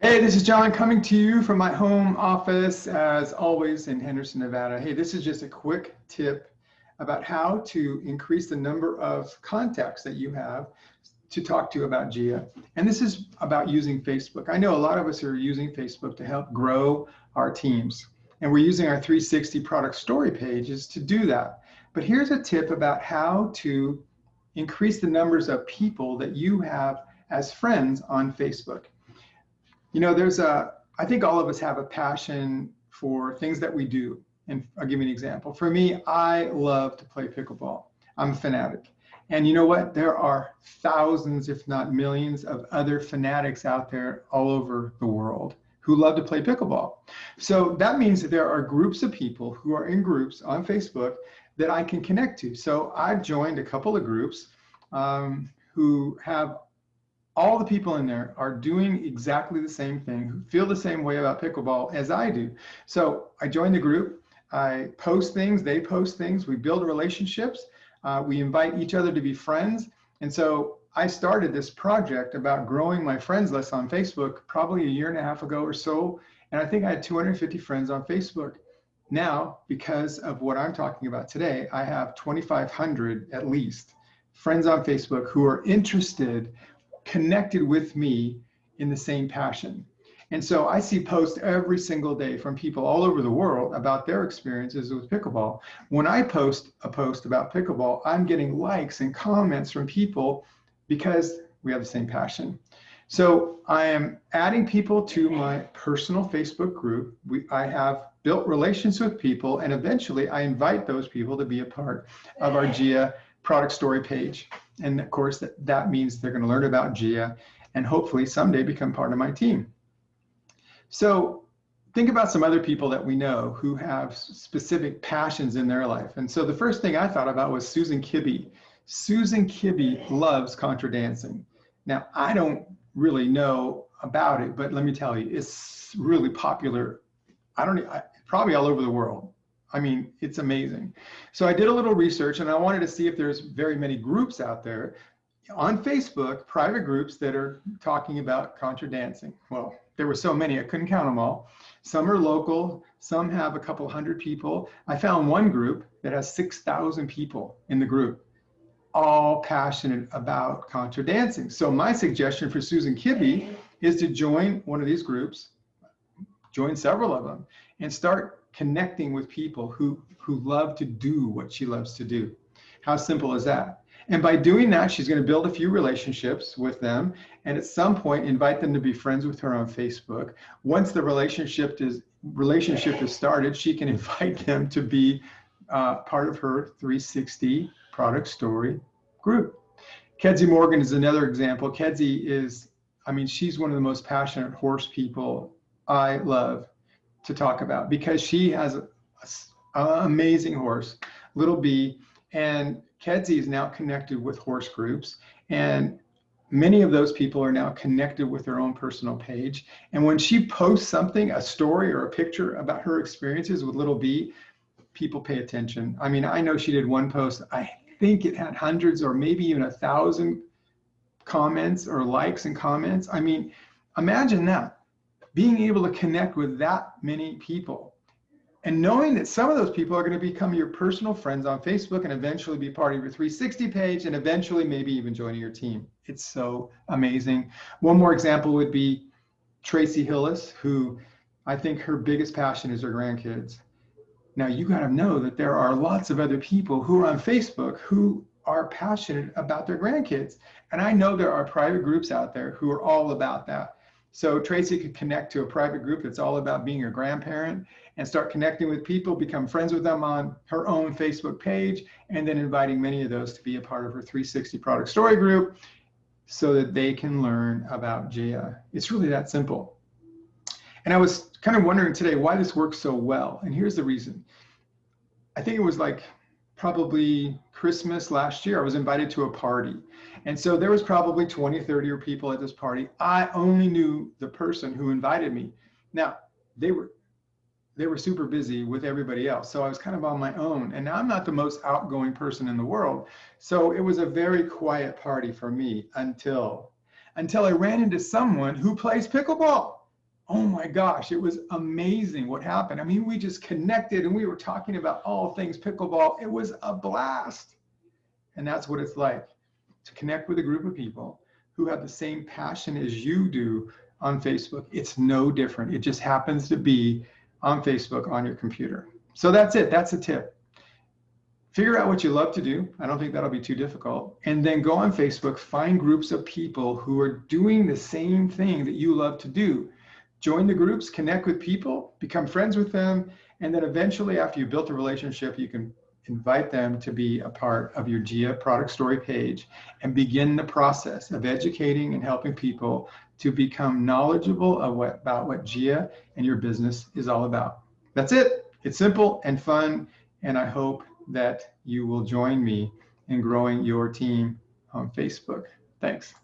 Hey, this is John coming to you from my home office, as always, in Henderson, Nevada. Hey, this is just a quick tip about how to increase the number of contacts that you have to talk to about Gia. And this is about using Facebook. I know a lot of us are using Facebook to help grow our teams. And we're using our 360 product story pages to do that. But here's a tip about how to increase the numbers of people that you have as friends on Facebook. You know, I think all of us have a passion for things that we do. And I'll give you an example. For me, I love to play pickleball. I'm a fanatic. And you know what? There are thousands, if not millions, of other fanatics out there all over the world who love to play pickleball. So that means that there are groups of people who are in groups on Facebook that I can connect to. So I've joined a couple of groups who have all the people in there are doing exactly the same thing, who feel the same way about pickleball as I do. So I joined the group, I post things, they post things, we build relationships, we invite each other to be friends. And so I started this project about growing my friends list on Facebook probably a year and a half ago or so. And I think I had 250 friends on Facebook. Now, because of what I'm talking about today, I have 2,500 at least friends on Facebook who are interested, connected with me in the same passion. And so I see posts every single day from people all over the world about their experiences with pickleball. When I post a post about pickleball, I'm getting likes and comments from people because we have the same passion. So I am adding people to my personal Facebook group. I have built relations with people, and eventually I invite those people to be a part of our Gia product story page. And of course, that means they're going to learn about Gia and hopefully someday become part of my team. So think about some other people that we know who have specific passions in their life. And so the first thing I thought about was Susan Kibbe. Susan Kibbe loves contra dancing. Now, I don't really know about it, but let me tell you, it's really popular. Probably all over the world. I mean, it's amazing. So I did a little research and I wanted to see if there's very many groups out there on Facebook, private groups that are talking about contra dancing. Well, there were so many, I couldn't count them all. Some are local, some have a couple hundred people. I found one group that has 6,000 people in the group, all passionate about contra dancing. So my suggestion for Susan Kibbe is to join one of these groups, join several of them, and start connecting with people who love to do what she loves to do. How simple is that? And by doing that, she's going to build a few relationships with them, and at some point invite them to be friends with her on Facebook. Once the relationship is started, she can invite them to be part of her 360 product story group. Kedzie Morgan is another example. Kedzie is, I mean, she's one of the most passionate horse people I love to talk about because she has an amazing horse, Little B, and Kedzie is now connected with horse groups, and many of those people are now connected with their own personal page. And when she posts something, a story or a picture about her experiences with Little B, people pay attention. I mean, I know she did one post, I think it had hundreds or maybe even 1,000 comments or likes and comments. I mean, imagine that. Being able to connect with that many people and knowing that some of those people are going to become your personal friends on Facebook and eventually be part of your 360 page and eventually maybe even joining your team. It's so amazing. One more example would be Tracy Hillis, who I think her biggest passion is her grandkids. Now you got to know that there are lots of other people who are on Facebook who are passionate about their grandkids. And I know there are private groups out there who are all about that. So Tracy could connect to a private group that's all about being a grandparent and start connecting with people, become friends with them on her own Facebook page, and then inviting many of those to be a part of her 360 product story group so that they can learn about Gia. It's really that simple. And I was kind of wondering today why this works so well. And here's the reason. I think it was like probably Christmas last year, I was invited to a party. And so there was probably 20, 30 people at this party. I only knew the person who invited me. Now, they were super busy with everybody else. So I was kind of on my own. And now I'm not the most outgoing person in the world. So it was a very quiet party for me until I ran into someone who plays pickleball. oh my gosh, it was amazing what happened. I mean, we just connected and we were talking about all things pickleball. It was a blast. And that's what it's like to connect with a group of people who have the same passion as you do on Facebook. It's no different. It just happens to be on Facebook on your computer. So that's it. That's a tip. Figure out what you love to do. I don't think that'll be too difficult. And then go on Facebook, find groups of people who are doing the same thing that you love to do. Join the groups, connect with people, become friends with them, and then eventually after you've built a relationship, you can invite them to be a part of your GIA product story page and begin the process of educating and helping people to become knowledgeable about what GIA and your business is all about. That's it. It's simple and fun, and I hope that you will join me in growing your team on Facebook. Thanks.